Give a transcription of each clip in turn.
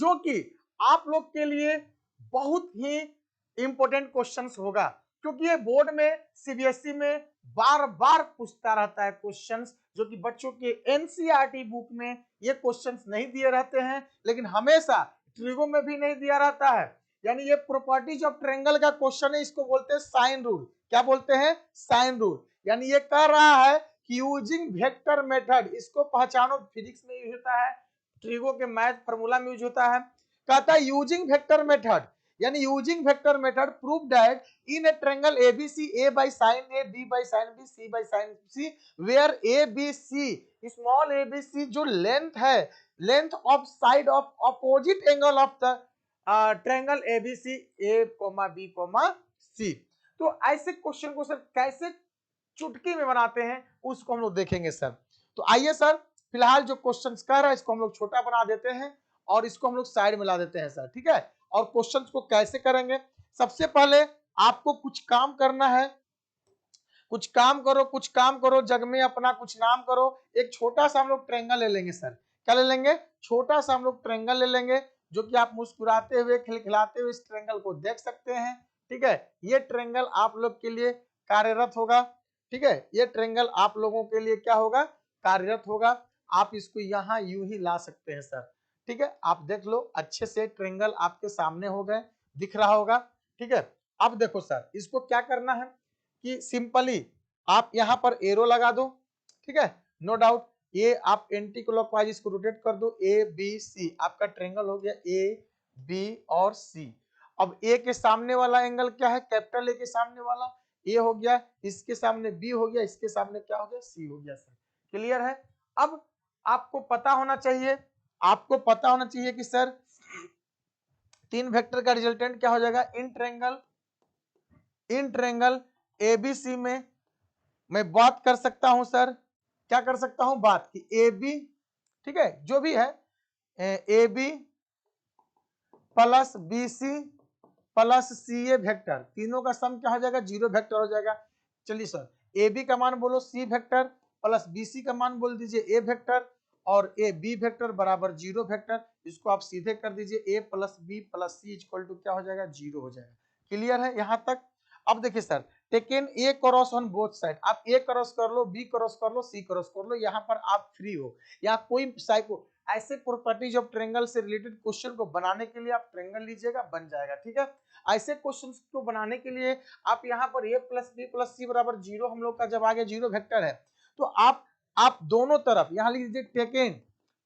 जो कि आप लोग के लिए बहुत ही इंपॉर्टेंट क्वेश्चंस होगा, क्योंकि ये बोर्ड में सीबीएसई में बार बार पूछता रहता है क्वेश्चंस, जो कि बच्चों के एनसीईआरटी बुक में ये क्वेश्चंस नहीं दिए रहते हैं, लेकिन हमेशा ट्रिगो में भी नहीं दिया रहता है। यानी ये प्रॉपर्टीज ऑफ ट्रायंगल का क्वेश्चन है, इसको बोलते हैं साइन रूल। क्या बोलते हैं? Sine rule. यानी ये कह रहा है कि यूजिंग वेक्टर मेथड, इसको पहचानो, फिजिक्स में यूज होता है, ट्रिगो के मैथ फार्मूला में यूज होता है। कहता है यूजिंग वेक्टर मेथड, यानी using vector method prove that in A triangle ABC A by sin A, B by sin B, C by sin C, where ABC small ABC जो length है, length of side of opposite angle of the triangle ABC A, B, C। तो ऐसे question को sir कैसे चुटकी में बनाते हैं उसको हम लोग देखेंगे सर। तो आइए सर, फिलहाल जो क्वेश्चन कर रहा है इसको हम लोग छोटा बना देते हैं और इसको हम लोग साइड में ला देते हैं सर, ठीक है। और क्वेश्चन को कैसे करेंगे, सबसे पहले आपको कुछ काम करना है, कुछ काम करो जग में अपना कुछ नाम करो। एक छोटा सा हम लोग ट्रायंगल ले लेंगे सर। क्या ले लेंगे? छोटा सा हम लोग ट्रायंगल ले लेंगे, जो कि आप मुस्कुराते हुए खिलखिलाते हुए इस ट्रायंगल को देख सकते हैं, ठीक है। ये ट्रायंगल आप लोग के लिए कार्यरत होगा, ठीक है। ये ट्रायंगल आप लोगों के लिए क्या होगा? कार्यरत होगा। आप इसको यहाँ यूं ही ला सकते हैं सर, ठीक है। आप देख लो अच्छे से, ट्रायंगल आपके सामने हो गए, दिख रहा होगा, ठीक है। अब देखो सर, इसको क्या करना है कि सिंपली आप यहाँ पर एरो लगा दो, ठीक है, नो डाउट। ये आप एंटी क्लॉकवाइज इसको रोटेट कर दो, ए बी सी आपका ट्रायंगल हो गया, ए बी और सी। अब ए के सामने वाला एंगल क्या है? कैपिटल ए के सामने वाला ए हो गया, इसके सामने बी हो गया, इसके सामने क्या हो गया? सी हो गया सर। क्लियर है? अब आपको पता होना चाहिए, आपको पता होना चाहिए कि सर तीन वेक्टर का रिजल्टेंट क्या हो जाएगा? इन ट्रायंगल एबीसी में मैं बात कर सकता हूं सर, क्या कर सकता हूं बात की, ए बी, ठीक है, जो भी है A B plus B C plus C A vector, तीनों का सम क्या हो जाएगा? जीरो वेक्टर हो जाएगा। चलिए सर, ए बी का मान बोलो C vector, plus B C का मान बोल दीजिए ए वेक्टर, और ए बी वेक्टर बराबर जीरो वेक्टर। इसको आप सीधे कर दीजिए, A plus B plus C equal to क्या हो जाएगा? जीरो हो जाएगा। क्लियर है यहां तक? अब देखिए sir, taken a cross on both side, आप ए क्रॉस कर लो, बी क्रॉस कर लो, सी क्रॉस कर लो, यहाँ पर आप फ्री हो। यहाँ कोई साइको ऐसे प्रॉपर्टीज ऑफ ट्रायंगल से रिलेटेड क्वेश्चन को बनाने के लिए आप ट्रायंगल लीजिएगा, बन जाएगा, ठीक है। ऐसे क्वेश्चंस को बनाने के लिए आप यहाँ पर ए प्लस बी प्लस सी बराबर जीरो, हम लोग का जब आगे जीरो वेक्टर है, तो आप दोनों तरफ यहाँ लिख दीजिए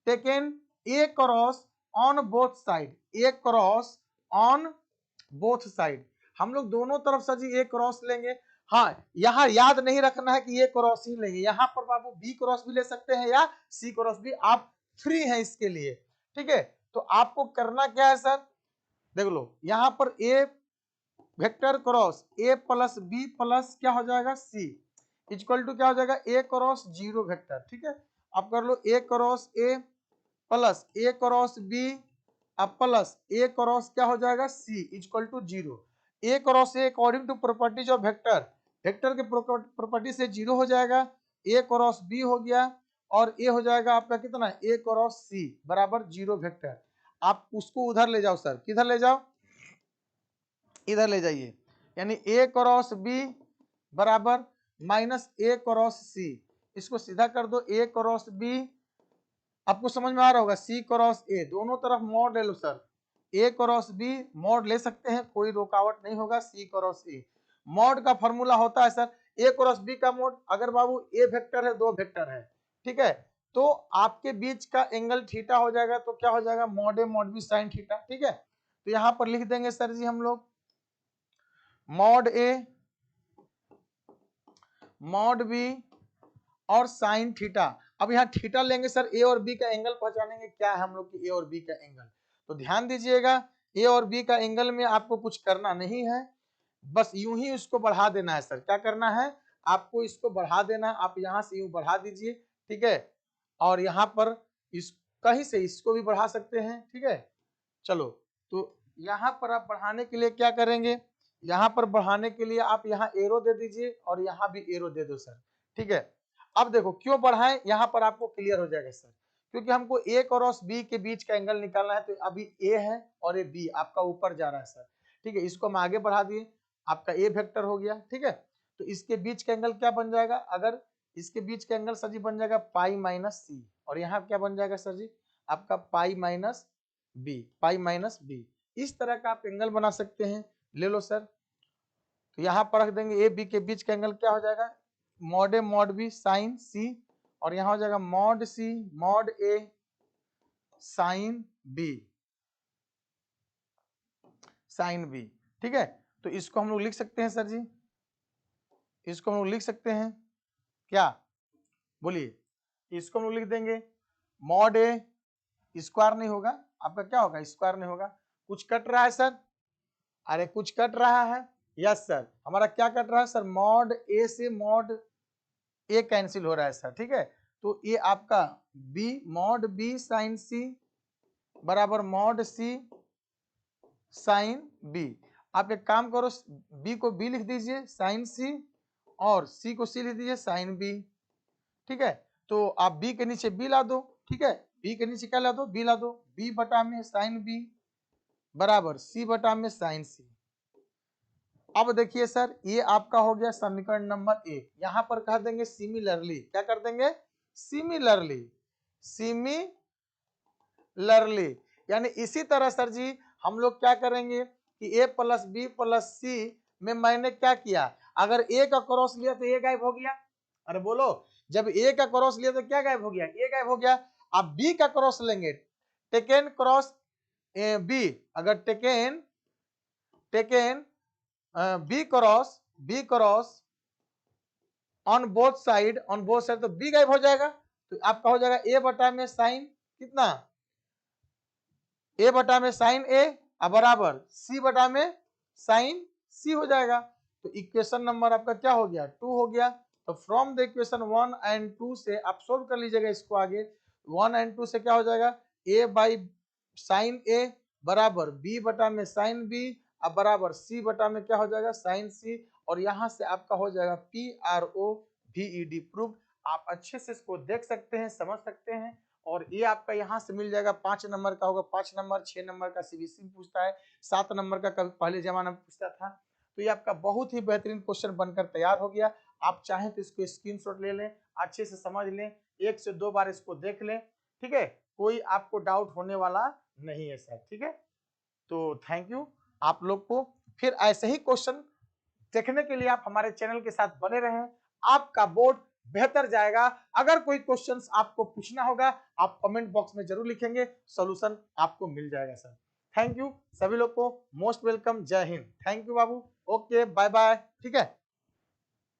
taken a cross on both side, A cross on both side, हम लोग दोनों तरफ से जी ए क्रॉस लेंगे। हाँ, यहाँ याद नहीं रखना है कि ए क्रॉस ही लेंगे, यहाँ पर बाबू बी क्रॉस भी ले सकते हैं या सी क्रॉस भी, आप फ्री है इसके लिए, ठीक है। तो आपको करना क्या है सर, देख लो यहाँ पर A vector cross A plus B plus क्या हो जाएगा? सी इक्वल टू क्या हो जाएगा? ए क्रॉस जीरो वेक्टर, ठीक है। अब कर लो A cross A plus A cross B अब प्लस ए क्रॉस क्या हो जाएगा? C equal to zero. A cross A according to properties of vector, vector के प्रॉपर्टी से जीरो हो जाएगा। ए क्रॉस बी हो गया और ए हो जाएगा आपका कितना? ए क्रॉस सी बराबर जीरो वेक्टर। आप उसको उधर ले जाओ सर, किधर ले जाओ? इधर ले जाइए, यानी ए क्रॉस बी बराबर माइनस ए क्रॉस सी, इसको सीधा कर दो, ए क्रॉस बी, आपको समझ में आ रहा होगा, सी क्रॉस ए, दोनों तरफ मॉड ले लो सर, ए क्रॉस बी मॉड ले सकते हैं, कोई रुकावट नहीं होगा, सी क्रॉस ए। मॉड का फॉर्मूला होता है सर ए क्रॉस बी का मोड, अगर बाबू ए वेक्टर है, दो वेक्टर है, ठीक है, तो आपके बीच का एंगल थीटा हो जाएगा, तो क्या हो जाएगा? Mod A mod B sine theta, ठीक है। तो यहां पर लिख देंगे सर जी हम लोग मॉड ए मॉड बी और साइन थीटा। अब यहाँ थीटा लेंगे सर, ए और बी का एंगल पहचानेंगे, क्या है हम लोग की ए और बी का एंगल। तो ध्यान दीजिएगा, ए और बी का एंगल में आपको कुछ करना नहीं है, बस यूं ही इसको बढ़ा देना है सर। क्या करना है? आपको इसको बढ़ा देना है, आप यहाँ से यूं बढ़ा दीजिए, ठीक है, और यहाँ पर इस कहीं से इसको भी बढ़ा सकते हैं, ठीक है। चलो, तो यहाँ पर आप बढ़ाने के लिए क्या करेंगे? यहाँ पर बढ़ाने के लिए आप यहाँ एरो दे दीजिए और यहाँ भी एरो दे दो सर, ठीक है। अब देखो क्यों बढ़ाएं, यहाँ पर आपको क्लियर हो जाएगा सर, क्योंकि हमको ए क्रॉस बी के बीच का एंगल निकालना है, तो अभी ए है और ये बी आपका ऊपर जा रहा है सर, ठीक है। इसको हम आगे बढ़ा दिए, आपका ए वेक्टर हो गया, ठीक है। तो इसके बीच का एंगल क्या बन जाएगा, अगर इसके बीच का एंगल सर जी बन जाएगा पाई माइनस सी, और यहाँ क्या बन जाएगा सर जी आपका pi minus B, pi minus B. इस तरह का आप एंगल बना सकते हैं, ले लो सर। तो यहाँ पर रख देंगे ए बी के बीच का एंगल क्या हो जाएगा, mod A mod B sign सी, और यहाँ हो जाएगा मॉड सी मॉड ए साइन बी, साइन बी, ठीक है। तो इसको हम लोग लिख सकते हैं सर जी, इसको हम लोग लिख सकते हैं क्या, बोलिए। इसको हम लोग लिख देंगे मॉड ए, स्क्वायर नहीं होगा आपका, क्या होगा स्क्वायर नहीं होगा, कुछ कट रहा है सर, अरे कुछ कट रहा है, यस सर, हमारा क्या कट रहा है सर, मॉड ए से मॉड ए कैंसिल हो रहा है सर, ठीक है। तो ये आपका बी मॉड बी साइन सी बराबर मॉड सी साइन बी। आप एक काम करो, बी को बी लिख दीजिए साइन सी, और सी को सी लिख दीजिए साइन बी, ठीक है। तो आप बी के नीचे बी ला दो, ठीक है, बी के नीचे क्या ला दो, बी ला दो, बी बटा में साइन बी बराबर सी बटा में साइन सी। अब देखिए सर, ये आपका हो गया समीकरण नंबर 1। यहां पर कह देंगे सिमिलरली, क्या कर देंगे, सिमिलरली, सिमिलरली, यानी इसी तरह सर जी हम लोग क्या करेंगे कि ए प्लस बी प्लस सी में मैंने क्या किया, अगर ए का क्रॉस लिया तो ए गायब हो गया, अरे बोलो, जब ए का क्रॉस लिया तो क्या गायब हो गया, ए गायब हो गया। अब बी का क्रॉस लेंगे, टेकन क्रॉस बी, अगर taken B cross on both side, तो बी गायब हो जाएगा, तो आपका हो जाएगा ए बटा में साइन कितना, ए बटा में साइन ए बराबर सी बटा में साइन सी हो जाएगा। तो इक्वेशन नंबर आपका क्या हो गया, 2 हो गया। तो फ्रॉम द इक्वेशन 1 एंड 2 से आप सोल्व कर लीजिएगा इसको आगे, 1 एंड 2 से क्या हो जाएगा, ए बाई साइन ए बराबर बी बटा में साइन बी बराबर सी बटा में क्या हो जाएगा साइन सी, और यहां से आपका हो जाएगा PROVED प्रूफ। आप अच्छे से इसको देख सकते हैं, समझ सकते हैं, और ये आपका यहाँ से मिल जाएगा 5 नंबर का होगा, 5 नंबर 6 नंबर का CBSE पूछता है, 7 नंबर का कभी पहले जमाना में पूछता था। तो ये आपका बहुत ही बेहतरीन क्वेश्चन बनकर तैयार हो गया। आप चाहें तो इसको स्क्रीनशॉट ले लें, अच्छे से समझ लें, 1 से 2 बार इसको देख लें, ठीक है, कोई आपको डाउट होने वाला नहीं है सर, ठीक है। तो थैंक यू आप लोग को, फिर ऐसे ही क्वेश्चन देखने के लिए आप हमारे चैनल के साथ बने रहें, आपका बोर्ड बेहतर जाएगा। अगर कोई क्वेश्चंस आपको पूछना होगा आप कमेंट बॉक्स में जरूर लिखेंगे, सॉल्यूशन आपको मिल जाएगा सर। थैंक यू सभी लोग को, मोस्ट वेलकम, जय हिंद, थैंक यू बाबू, ओके बाय बाय, ठीक है।